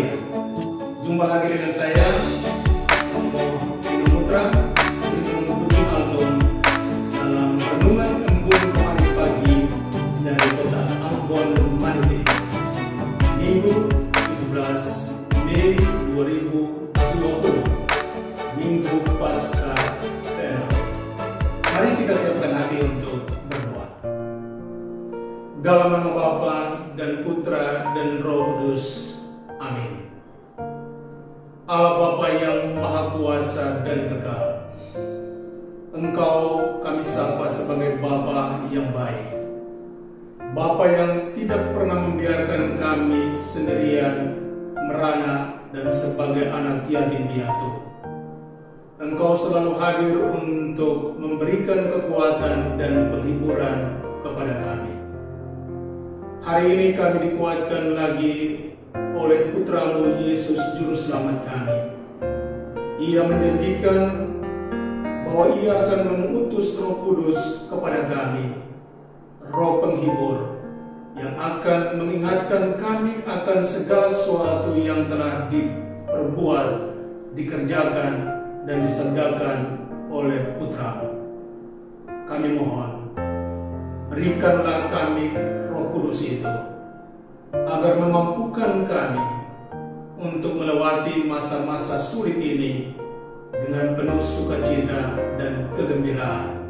Haleluya. Jumpa lagi dengan saya, Ino Putra, untuk mendukung album dalam renungan embun rohani pagi dari kota Ambon, Malaysia. Minggu 17 Mei 2020, Minggu Pasca ke-6. Mari kita siapkan hati untuk berdoa. Dalam nama Bapa dan Putra dan Roh Kudus. Amin. Allah Bapa yang Maha Kuasa dan Kekal, Engkau kami sapa sebagai Bapa yang baik, Bapa yang tidak pernah membiarkan kami sendirian merana dan sebagai anak yatim piatu. Engkau selalu hadir untuk memberikan kekuatan dan penghiburan kepada kami. Hari ini kami dikuatkan lagi oleh Putra-Mu Yesus Juru Selamat kami. Ia menjanjikan bahwa Ia akan mengutus Roh Kudus kepada kami, Roh Penghibur, yang akan mengingatkan kami akan segala sesuatu yang telah diperbuat, dikerjakan, dan disertakan oleh Putra-Mu. Kami mohon, berikanlah kami Roh Kudus itu, agar memampukan kami untuk melewati masa-masa sulit ini dengan penuh sukacita dan kegembiraan.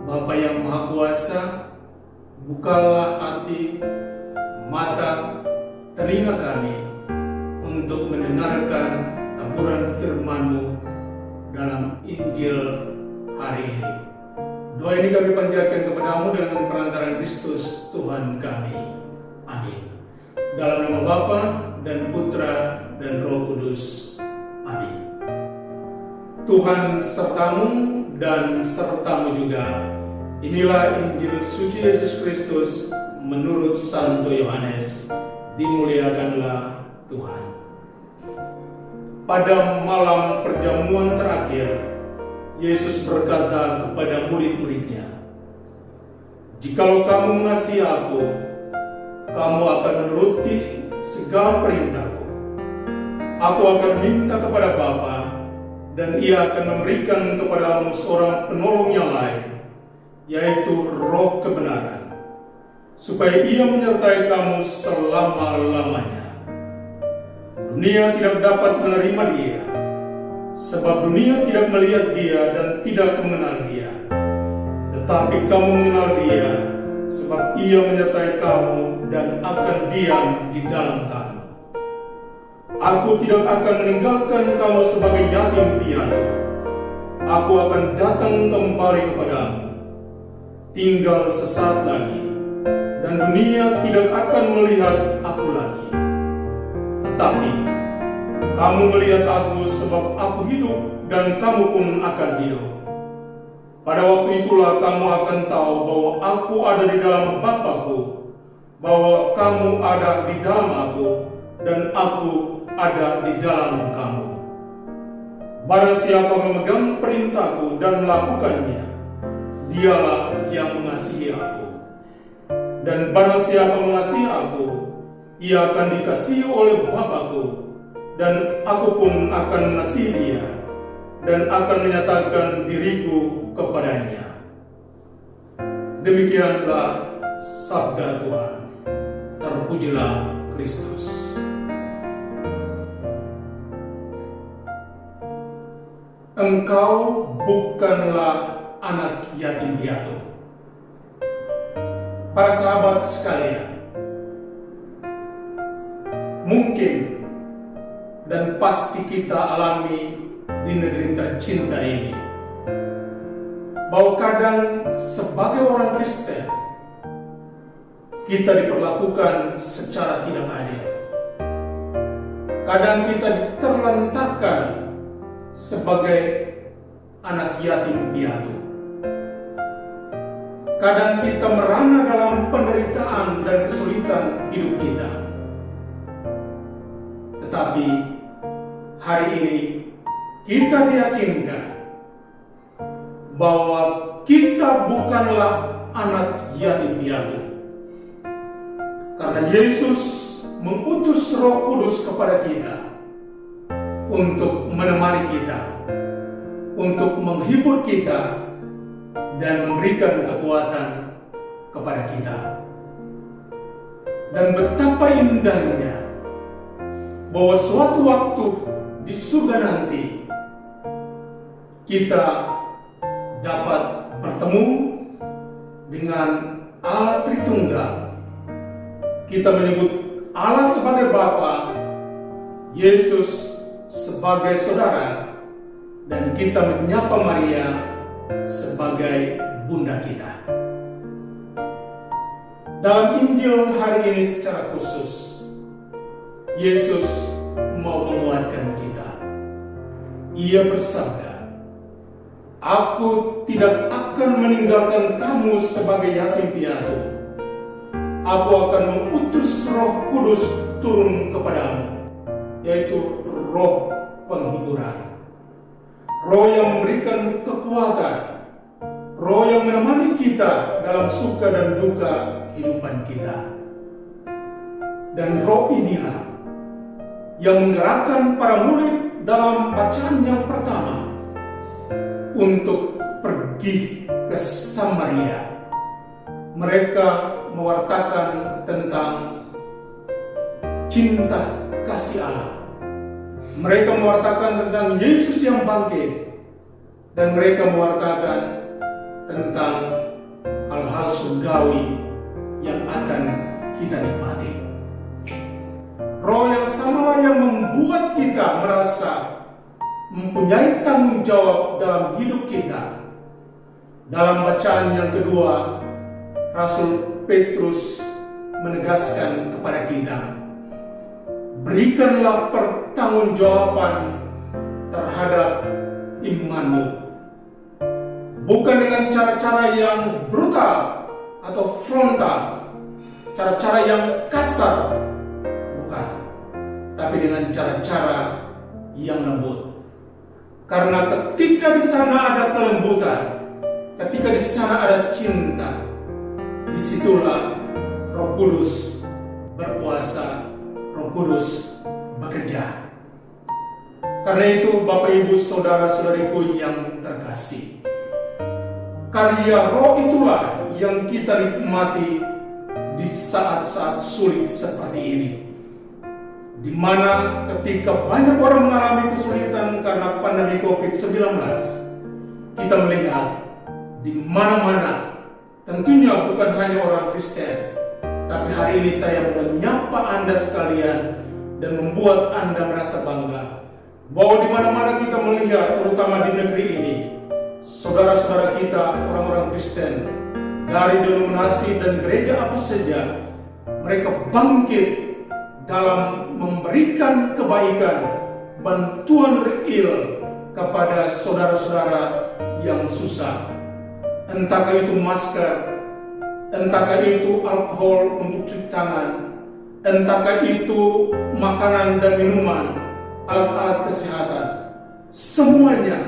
Bapa yang Maha Kuasa, bukalah hati, mata, telinga kami untuk mendengarkan taburan firman-Mu dalam Injil hari ini. Doa ini kami panjatkan kepadamu dengan perantaraan Kristus Tuhan kami. Amin. Dalam nama Bapa dan Putra dan Roh Kudus. Amin. Tuhan sertamu dan sertamu juga. Inilah Injil suci Yesus Kristus menurut Santo Yohanes. Dimuliakanlah Tuhan. Pada malam perjamuan terakhir, Yesus berkata kepada murid-muridnya, "Jikalau kamu mengasihi Aku, kamu akan menuruti segala perintahku. Aku akan minta kepada Bapa, dan Ia akan memberikan kepadamu seorang penolong yang lain, yaitu Roh kebenaran, supaya Ia menyertai kamu selama-lamanya. Dunia tidak dapat menerima Dia, sebab dunia tidak melihat Dia dan tidak mengenal Dia. Tetapi kamu mengenal Dia, sebab Ia menyertai kamu dan akan diam di dalam kamu. Aku tidak akan meninggalkan kamu sebagai yatim piatu. Aku akan datang kembali kepadamu. Tinggal sesaat lagi, dan dunia tidak akan melihat Aku lagi. Tetapi kamu melihat Aku, sebab Aku hidup, dan kamu pun akan hidup. Pada waktu itulah kamu akan tahu bahwa Aku ada di dalam Bapa-Ku, bahwa kamu ada di dalam Aku, dan Aku ada di dalam kamu. Barang siapa memegang perintah-Ku dan melakukannya, dialah yang mengasihi Aku. Dan barang siapa mengasihi Aku, ia akan dikasihi oleh Bapa-Ku, dan Aku pun akan mengasihi dia, dan akan menyatakan diriku kepadanya." Demikianlah sabda Tuhan. Terpujilah Kristus. Engkau bukanlah anak yatim piatu. Para sahabat sekalian, mungkin dan pasti kita alami di negeri tercinta ini, bahwa kadang sebagai orang Kristen kita diperlakukan secara tidak adil. Kadang kita diterlantarkan sebagai anak yatim piatu. Kadang kita merana dalam penderitaan dan kesulitan hidup kita. Tetapi hari ini kita diyakinkan bahwa kita bukanlah anak yatim piatu. Karena Yesus mengutus Roh Kudus kepada kita untuk menemani kita, untuk menghibur kita, dan memberikan kekuatan kepada kita. Dan betapa indahnya bahwa suatu waktu di surga nanti kita dapat bertemu dengan Allah Tritunggal. Kita menyebut Allah sebagai Bapa, Yesus sebagai Saudara, dan kita menyapa Maria sebagai Bunda kita. Dalam Injil hari ini secara khusus, Yesus mau menguatkan kita. Ia bersabda, "Aku tidak akan meninggalkan kamu sebagai yatim piatu. Aku akan mengutus Roh Kudus turun kepadamu, yaitu Roh penghiburan, Roh yang memberikan kekuatan, Roh yang menemani kita dalam suka dan duka kehidupan kita. Dan Roh inilah yang menggerakkan para murid dalam bacaan yang pertama untuk pergi ke Samaria. Mereka mewartakan tentang cinta kasih Allah. Mereka mewartakan tentang Yesus yang bangkit, dan mereka mewartakan tentang hal-hal surgawi yang akan kita nikmati. Roh yang samalah yang membuat kita merasa mempunyai tanggung jawab dalam hidup kita. Dalam bacaan yang kedua, Rasul Petrus menegaskan kepada kita, berikanlah pertanggungjawaban terhadap imanmu, bukan dengan cara-cara yang brutal atau frontal, cara-cara yang kasar, bukan, tapi dengan cara-cara yang lembut. Karena ketika di sana ada kelembutan, ketika di sana ada cinta, disitulah Roh Kudus berkuasa, Roh Kudus bekerja. Karena itu Bapak Ibu Saudara-saudariku yang terkasih, karya Roh itulah yang kita nikmati di saat-saat sulit seperti ini, di mana ketika banyak orang mengalami kesulitan karena pandemi COVID-19, kita melihat di mana-mana, tentunya bukan hanya orang Kristen, tapi hari ini saya menyapa Anda sekalian dan membuat Anda merasa bangga bahwa di mana-mana kita melihat, terutama di negeri ini, saudara-saudara kita orang-orang Kristen dari denominasi dan gereja apa saja, mereka bangkit dalam memberikan kebaikan, bantuan real kepada saudara-saudara yang susah. Entahkah itu masker, entahkah itu alkohol untuk cuci tangan, entahkah itu makanan dan minuman, alat-alat kesehatan, semuanya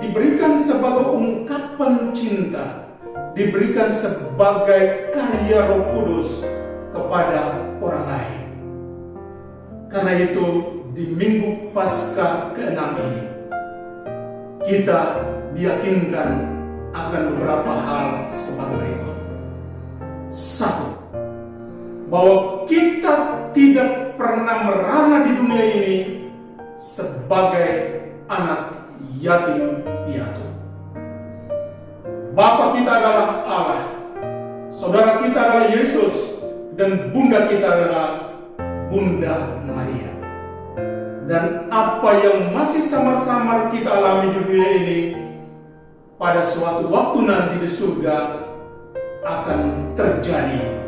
diberikan sebagai ungkapan cinta, diberikan sebagai karya Roh Kudus kepada orang lain. Karena itu di Minggu Paskah ke-6 ini, kita diyakinkan akan beberapa hal sebagai berikut. 1. Bahwa kita tidak pernah merana di dunia ini sebagai anak yatim piatu. Bapa kita adalah Allah, saudara kita adalah Yesus, dan bunda kita adalah Bunda Maria. Dan apa yang masih samar-samar kita alami di dunia ini, pada suatu waktu nanti di surga akan terjadi,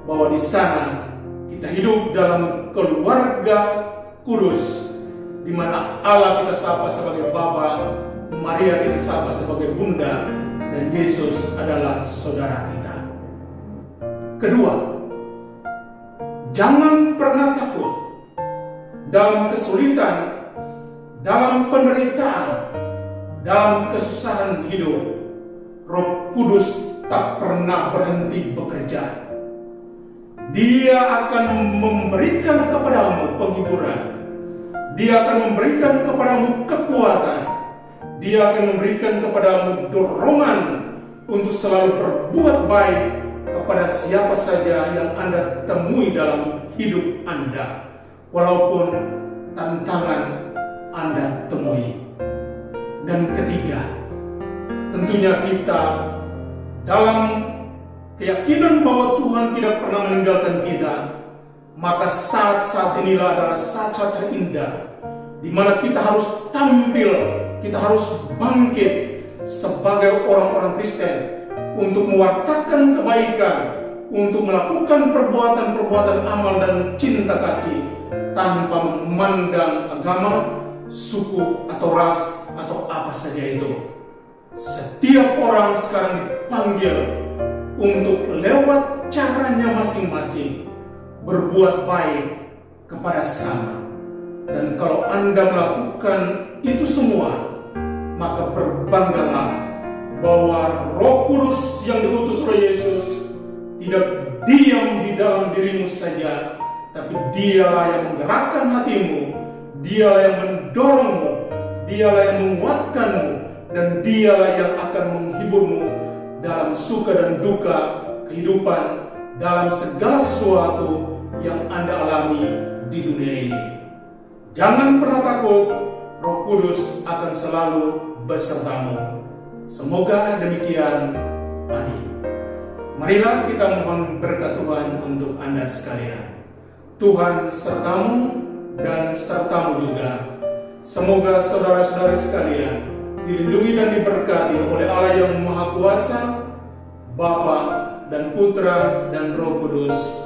bahwa di sana kita hidup dalam keluarga kudus, di mana Allah kita sapa sebagai Bapa, Maria kita sapa sebagai Bunda, dan Yesus adalah saudara kita. Kedua, jangan pernah takut dalam kesulitan, dalam penderitaan, dalam kesusahan hidup. Roh Kudus tak pernah berhenti bekerja. Dia akan memberikan kepadamu penghiburan. Dia akan memberikan kepadamu kekuatan. Dia akan memberikan kepadamu dorongan untuk selalu berbuat baik kepada siapa saja yang Anda temui dalam hidup Anda, walaupun tantangan Anda temui. Dan ketiga, tentunya kita dalam keyakinan bahwa Tuhan tidak pernah meninggalkan kita, maka saat-saat inilah adalah saat-saat terindah di mana kita harus tampil, kita harus bangkit sebagai orang-orang Kristen untuk mewartakan kebaikan, untuk melakukan perbuatan-perbuatan amal dan cinta kasih tanpa memandang agama, suku, atau ras, atau apa saja itu. Setiap orang sekarang dipanggil untuk lewat caranya masing-masing berbuat baik kepada sesama. Dan kalau Anda melakukan itu semua, maka berbanggalah bahwa Roh Kudus yang diutus oleh Yesus tidak diam di dalam dirimu saja, tapi Dialah yang menggerakkan hatimu, Dialah yang mendorongmu, Dialah yang menguatkanmu, dan Dialah yang akan menghiburmu dalam suka dan duka kehidupan, dalam segala sesuatu yang Anda alami di dunia ini. Jangan pernah takut, Roh Kudus akan selalu besertamu. Semoga demikian. Amin. Marilah kita mohon berkat Tuhan untuk Anda sekalian. Tuhan sertamu dan sertamu juga. Semoga saudara-saudari sekalian dilindungi dan diberkati oleh Allah yang Maha Kuasa, Bapa dan Putra dan Roh Kudus.